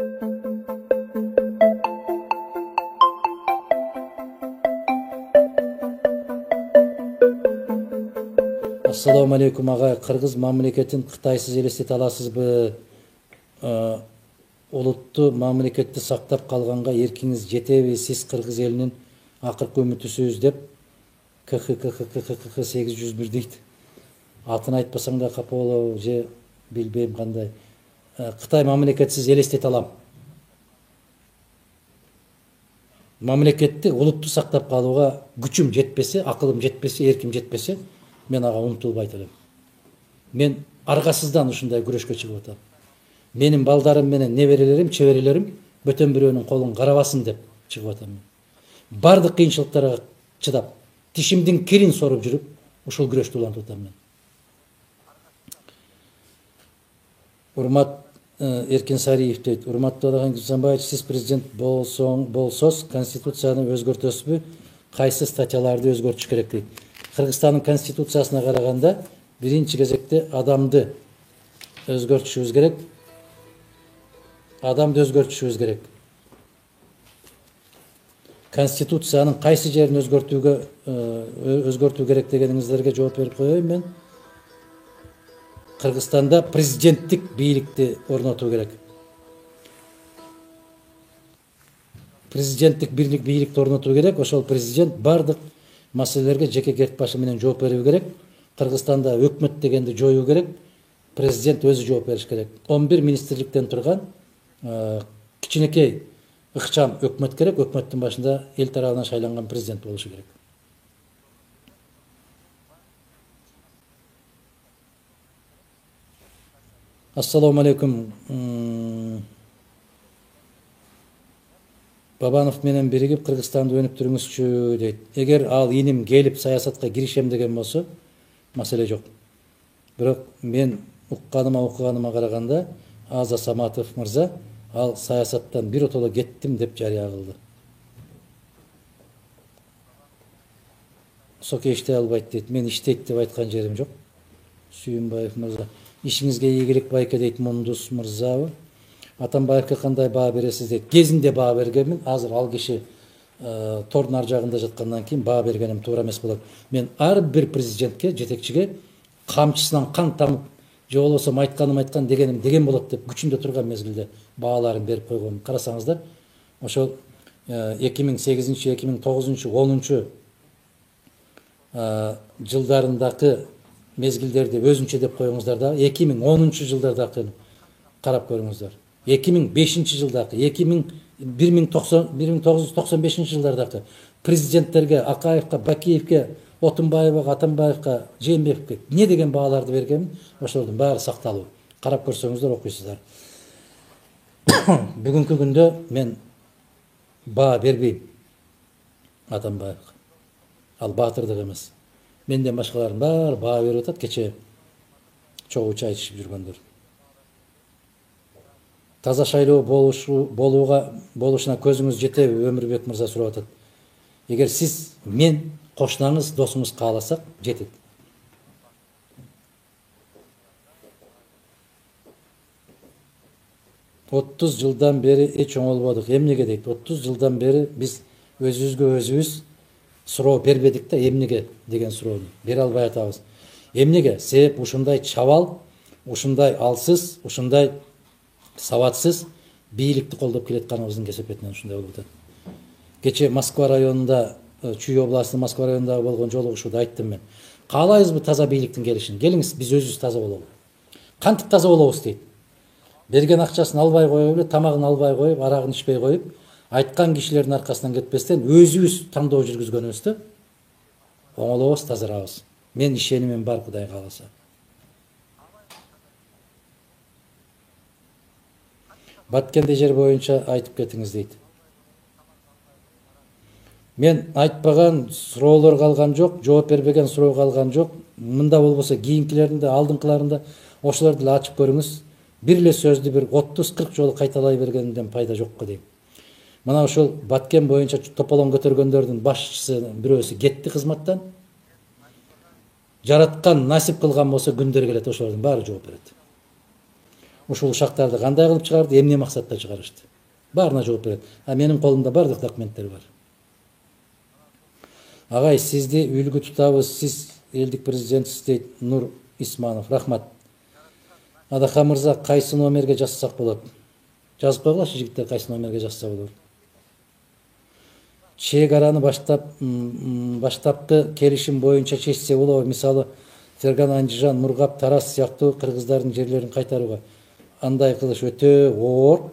Assalamu alaikum ага. Кыргыз мамлекетин кытайсыз элестете аласызбы? Улутту мамлекетти сактап калганга эркиңиз жетеби? Сиз кыргыз элинин акыркы үмүтүсүз деп КХ 801 дейт. Атын айтпасаң да капа болобу же билбейм кандай. Кытай мамлекетсиз элестете алам. Мамлекетти, улутту сактап калууга күчүм жетпесе, акылым жетпесе, эрким жетпесе, мен ага умтулбайт элем. Мен аргасыздан ушундай күрөшкө чыгып атам. Менин балдарым менен неберелерим, чеберелерим бөтөн бирөөнүн колун карабасын деп чыгып атам мен. Бардык кыйынчылыктарга чыдап, тишимдин кирин соруп жүрүп, ушул күрөштү улантып атам мен. Урмат Эркин Сариев дейт. Урматтуу Адахан Кызманбаевич, сиз президент болсоз, конституцияны өзгөртөсүзбү? Кайсы статьяларды өзгөртүш керек дейт. Кыргызстандын конституциясына караганда биринчи кезекте адамды өзгөртүшүбүз керек. Адамды өзгөртүшүбүз керек. Конституциянын кайсы жерин өзгөртүү керек дегениңиздерге жооп берип коеюн мен. Кыргызстанда президенттик бийликти орнотуу керек. Президенттик бийликти орнотуу керек. Ошол президент бардык маселелерге жеке керт башы менен жооп берүү керек. Кыргызстанда өкмөт дегенди жоюу керек. Президент өзү жооп бериш керек. 11 министрликтен турган кичинекей ыкчам өкмөт керек. Өкмөттүн башында эл тарабынан шайланган президент болушу керек. Ассаламу алейкум. Бабанов менен биригип Кыргызстанды өнүктүрүңүзчү дейт. Эгер ал иним келип саясатка киришем деген болсо, маселе жок. Бирок мен окуганыма караганда Аза Саматов мырза ал саясаттан биротоло кеттим деп жарыя кылды. Соке иштей албайт дейт. Мен иштейт деп айткан жерим жок. Сүйүнбаев мырза. Ишиңизге ийгилик байке дейт. Мундус мырзабы. Атамбаевке кандай баа бересиз дейт. Кезинде баа бергенмин. Азыр ал киши тордун ар жагында жаткандан кийин баа бергеним туура эмес болот. Мен ар бир президентке, жетекчиге камчысынан кан тамып, же болбосо айткан дегеним деген болот деп күчүндө турган мезгилде бааларын берип койгон. Карасаңыздар, ошол 2008, 2009, 10 жылдарындагы мезгилдерди өзүнчө деп коюңуздар да, 2010 жылдардагы карап көрүңүздөр. 2005 жылдагы, 1995 жылдардагы президенттерге, Акаевка, Бакиевке, Отунбаевга, Атамбаевка, Жээнбековке не деген бааларды берген, ошолордун баары сакталуу. Карап көрсөңүздөр окуйсуздар. Бүгүнкү күндө мен баа бербейм Атамбаевга. Ал баатырдык эмес. Менден башкалардын баары баа берип атат, кече чогуу чай ичип жүргөндөр. Таза шайлоо болушуна көзүңүз жетеби? Өмүрбек мырза сурап атат. Эгер сиз мен кошунаңыз, досуңуз кааласак, жетет. «30 жылдан бери эч оңолбодук. Эмнеге дейт? 30 жылдан бери биз өзүбүзгө өзүбүз суроо бербедик да, эмнеге деген суроону бере албай атабыз. Эмнеге? Себеп ушундай чабал, ушундай алсыз, ушундай сабатсыз бийликти колдоп келатканыбыздын кесепетинен ушундай болуп атат. Кече Москва районунда, Чүй областынын Москва районундагы болгон жолугушууда айттым мен. Каалайбызбы таза бийликтин келишин? Келиңиз, биз өзүбүз таза бололу. Кантип таза болобуз дейт. Берген акчасын албай коюп эле, тамагын албай коюп, арагын ичпей коюп, айткан кишилердин аркасынан кетпестен өзүбүз тандоо жүргүзгөнүбүздө оңолобуз, тазарабыз. Мен ишенимим бар, Кудай кааласа. Баткенде жер боюнча айтып кетиңиз дейт. Мен айтпаган суроолор калган жок, жооп бербеген суроо калган жок. Мында болбосо кийинкилеринде, алдыңкыларында ошолорду эле ачып көрүңүз. Бир эле сөздү бир 30-40 жолу кайталай бергенден пайда жокко дейм. Мына ошол Баткен боюнча тополоң көтөргөндөрдүн башчысы бирөөсү кетти кызматтан. Жараткан насип кылган болсо күндөр келет, ошолордун баары жооп берет. ушул ушактарды кандай кылып чыгарды, эмне максатта чыгарышты? Баарына жооп берет. А менин колумда бардык документтер бар. Агай, сизди үлгү тутабыз, сиз элдик президентсиз дейт Нур Исманов. Рахмат. Адахан мырза, кайсы номерге жазсак болот? Жазып койгулачы жигиттер, кайсы номерге жазса болот? Чек араны баштапты келишим боюнча чечсе болобу? Мисалы, Ферган, Анжижан, Нургап, Тарас сыяктуу кыргыздардын жерлерин кайтарууга. Андай кылыш өтө оор.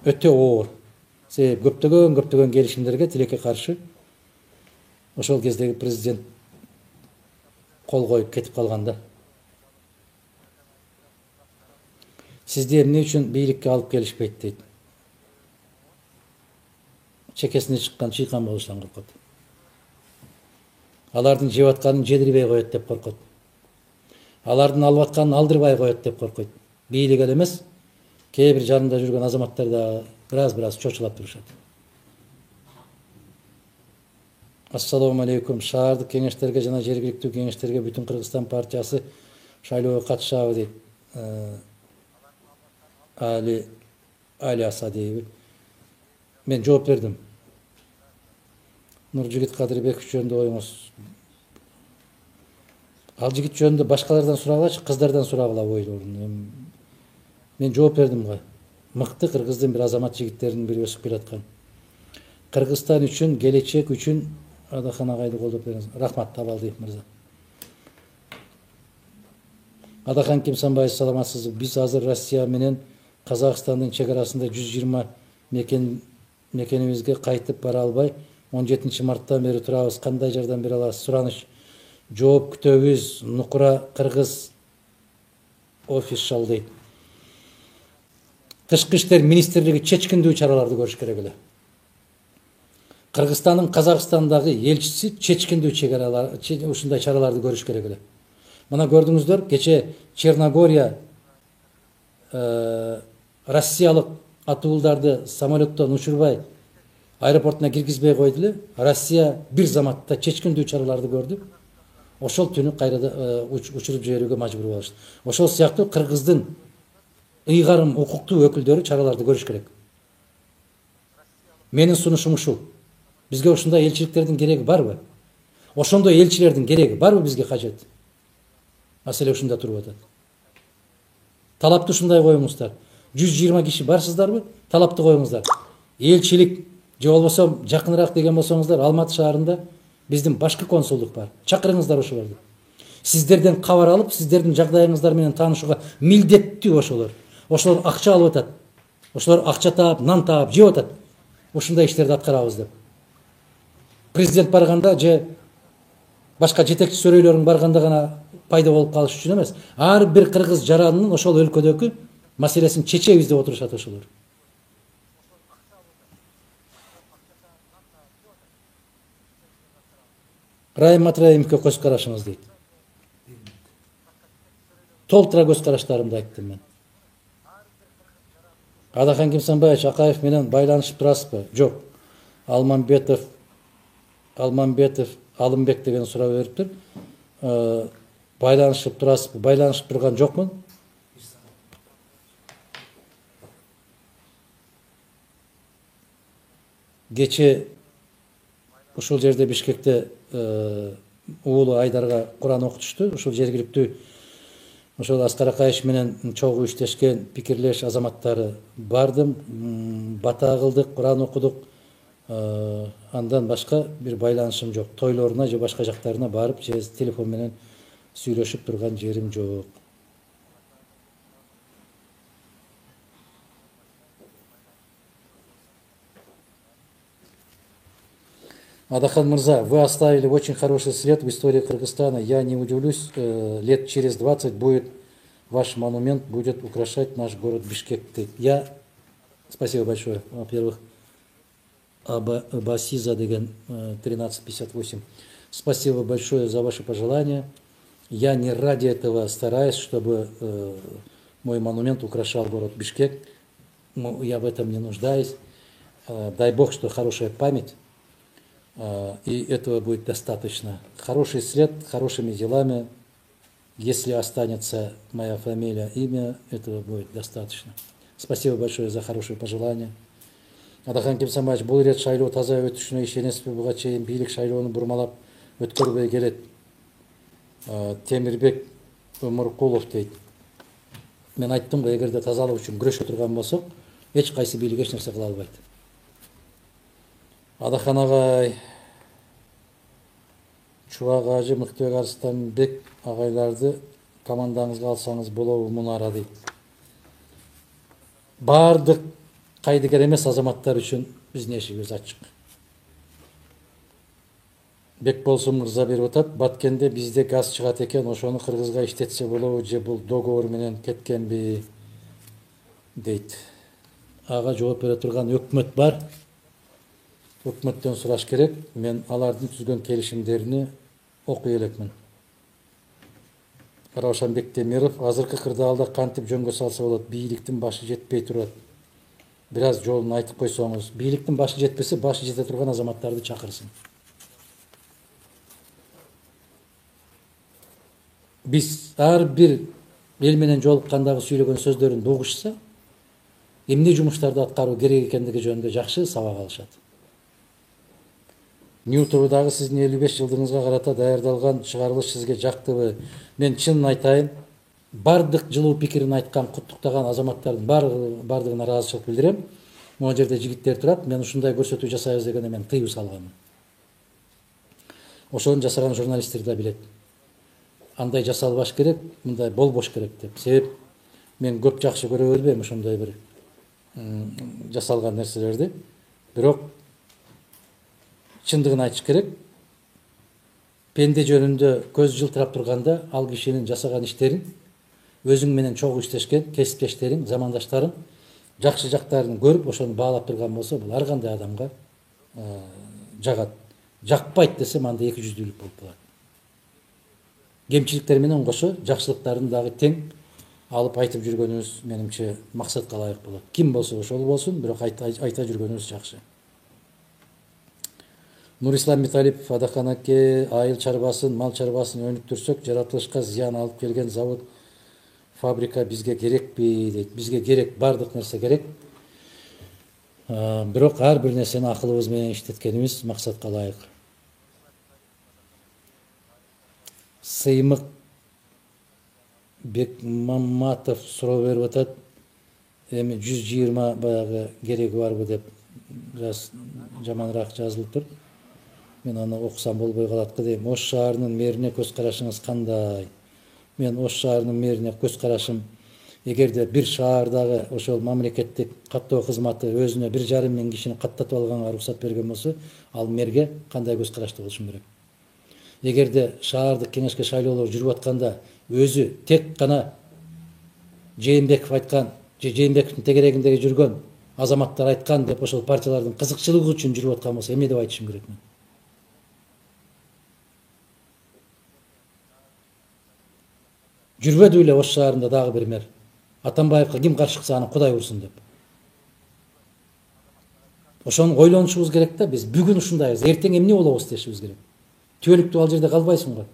Өтө оор. Себеби көптөгөн келишимдерге тилекке каршы ошол кездеги президент кол коюп кетип калганда. Сизди эмне үчүн бийликке алып келишпейт дейт. Чекесине чыккан чыйкан болуштан коркот. Алардын жеп атканын жедирбей коет деп коркот. Алардын алып атканын алдырбай коет деп коркойт. Бийлик эле эмес, кээ бир жанында жүргөн азаматтар да бираз чочулап турушат. Ассаламу алейкум. Шаардык кеңештерге жана жергиликтүү кеңештерге бүтүн Кыргызстан партиясы шайлоого катышабы дейт. Али Асадиев. Мен жооп бердим. Нуржигит Кадырбеков жөнүндө оюңуз. Ал жигит жөнүндө башкалардан сурагылачы, кыздардан сурагыла ойлорун. Мен жооп бердим го. Мыкты кыргыздын бир азамат жигиттеринин бири өсүп келаткан. Кыргызстан үчүн, келечек үчүн Адахан агайды колдоп бериңиз. Рахмат, Табалдиев мырза. Адахан Кимсанбаев, саламатсызбы? Биз азыр Россия менен Казакстандын чек арасында 120 мекенибизге кайтып бара албай, 17 марттан бери турабыз. Кандай жардам бере аласыз? Сураныч. Жооп күтөбүз. Нукура Кыргыз офишал дейт. Тышкы иштер министрлиги чечкиндүү чараларды көрүш керек эле. Кыргызстандын Казакстандагы элчиси чечкиндүү ушундай чараларды көрүш керек эле. Мына көрдүңүздөр, кече Черногория Россиялык атуулдарды самолеттон учурбай аэропортуна киргизбей койду эле. Россия бир заматта чечкиндүү чараларды көрдү. Ошол түнү кайрада учуруп жиберүүгө мажбур болушту. Ошол сыяктуу Кыргыздын ыйгарым укуктуу өкүлдөрү чараларды көрүш керек. Менин сунушум ушул. Бизге ушундай элчиликтердин кереги барбы? Ошондой элчилердин кереги барбы бизге кажет? Маселе ушунда туруп атат. Талапты ушундай коюңуздар. 120 киши барсыздарбы? Талапты коюңуздар. Элчилик же болбосо жакыныраак деген болсоңуздар, Алматы шаарында биздин башкы консулдук бар. Чакырыңыздар ошолорду. Сиздерден кабар алып, сиздердин жагдайыңыздар менен таанышууга милдеттүү ошолор. Ошолор акча алып атат. Ошолор акча таап, нан таап, жеп атат. Ушундай иштерди аткарабыз деп. Президент барганда же башка жетекчи сөрөйлөрүң барганда гана пайда болуп калыш үчүн эмес, ар бир кыргыз жаранынын ошол өлкөдөгү маселесин чечебиз деп отурушат ошолор. Райым Матраимовго көз карашыңыз дейт. Толтура көз караштарымды айттым мен. Адахан Кимсанбаевич, Акаев менен байланышып турасызбы? Жок. Алымбек деген сурап бериптир. Байланышып турасызбы? Байланышып турган жокмун. Кече ушул жерде Бишкекте уулу Айдарга Куран окутушту. Ушул жергиликтүү ошол Аскар Акаевич менен чогуу иштешкен пикирлеш азаматтары бардым, бата кылдык, Куран окудук. Андан башка бир байланышым жок. Тойлоруна же башка жактарына барып, же телефон менен сүйлөшүп турган жерим жок. Адахан мырза, вы оставили очень хороший след в истории Кыргызстана. Я не удивлюсь, лет через 20 будет ваш монумент будет украшать наш город Бишкек. Спасибо большое. Во-первых, Басиза деген 1358. Спасибо большое за ваши пожелания. Я не ради этого стараюсь, чтобы мой монумент украшал город Бишкек. Я в этом не нуждаюсь. Дай Бог, что хорошая память. И этого будет достаточно. Хороший след, хорошими делами Если останется моя фамилия, имя, этого будет достаточно. Спасибо большое за хорошие пожелания. Адахан Кемсамбаевич, бұл рет шайлоо таза өтүшүнө ишенесизби? Буга чейин бийлик шайлоону бурмалап өткөрбөй келет. Темирбек Өмүркулов дейт. Мен айттым го, эгерде тазалык үчүн күрөшө турган болсок, эч кайсы бийлик эч нерсе кыла албайт. Адахан агай, Чубак ажы, Мыктыбек Арыстанбек агайларды командаңызга алсаңыз болобу Мунара дейт. Бардык кайдыгер эмес азаматтар үчүн биздин эшигибиз ачык. Бекболсун мырза берип атат, Баткенде бизде газ чыгат экен, ошону кыргызга иштетсе болобу же бул договор менен кеткенби дейт. Ага жооп бере турган өкмөт бар. Өкмөттөн сураш керек. Мен алардын түзгөн келишимдеrini окуй элекмин. Раушанбек Темиров, азыркы кырдаалда кантип жөнгө салса болот? Бийликтин башы жетпей турат. Бир аз жолун айтып койсоңуз. Бийликтин башы жетпесе, башы жете турган азаматтарды чакырсын. Биз ар бир эл менен жолуккандагы сүйлөгөн сөздөрүн угушса, эмне жумуштарды аткаруу керек экендиги жөнүндө жакшы сабак алышат. Ньютурдагы сиздин 55 жылдыгыңызга карата даярдалган чыгарылыш сизге жактыбы? Мен чынын айтайын, бардык жылуу пикирин айткан, куттуктаган азаматтардын бардыгына ыраазычылык билдирем. Могу жерде жигиттер турат, мен ушундай көрсөтүү жасайбыз дегенде мен тыюу салганмын. Ошону жасаган журналисттер да билет. Андай жасалбаш керек, мындай болбош керек деп. Себеп мен көп жакшы көрө бербейм ошондой бир жасалган нерселерди. Бирок чындыгын айтыш керек. Пенде жөнүндө көз жылтырап турганда, ал кишинин жасаган иштерин, өзүң менен чогуу иштешкен кесиптештериң, замандаштарың жакшы жактарын көрүп, ошону баалап турган болсо, бул ар кандай адамга жагат. Жакпайт десем, анда эки жүздүүлүк болуп калат. Кемчиликтер менен кошо жакшылыктарын дагы тең алып айтып жүргөнүбүз менимче максатка ылайык болот. Ким болсо ошол болсун, бирок айта жүргөнүбүз жакшы. Нурислам Миталипов, Адахан аке, айыл чарбасын, мал чарбасын өнүктүрсөк, жаратылышка зыян алып келген завод, фабрика бизге керекпи дейт. Бизге керек, бардык нерсе керек. Бирок ар бир нерсени акылыбыз менен иштеткенибиз максатка ылайык. Сыймык Бекмаматов суроо берип атат. Эми 120 баягы кереги барбы деп жаманыраак жазылып тур. Мен аны окусам болбой калат дейм. Ош шаарынын мэрине көз карашыңыз кандай? Мен Ош шаарынын мэрине көз карашым, эгерде бир шаардагы ошол мамлекеттик каттоо кызматы өзүнө 1,5 миң кишини каттатып алганга уруксат берген болсо, ал мэрге кандай көз карашты болушум керек? Эгерде шаардык кеңешке шайлоолор жүрүп атканда өзү тек гана Жээнбеков айткан, же Жээнбековдун тегерегиндеги жүргөн азаматтар айткан деп ошол партиялардын кызыкчылыгы үчүн жүрүп аткан болсо, эмне деп айтышым керек мен? Жүрбөдү эле Ош шаарында дагы бир мэр. Атамбаевга ким каршы чыкса аны Кудай урсун деп. Ошону ойлонушубуз керек да, биз бүгүн ушундайбыз, эртең эмне болобуз дешибиз керек. Түбөлүктүү ал жерде калбайсың го.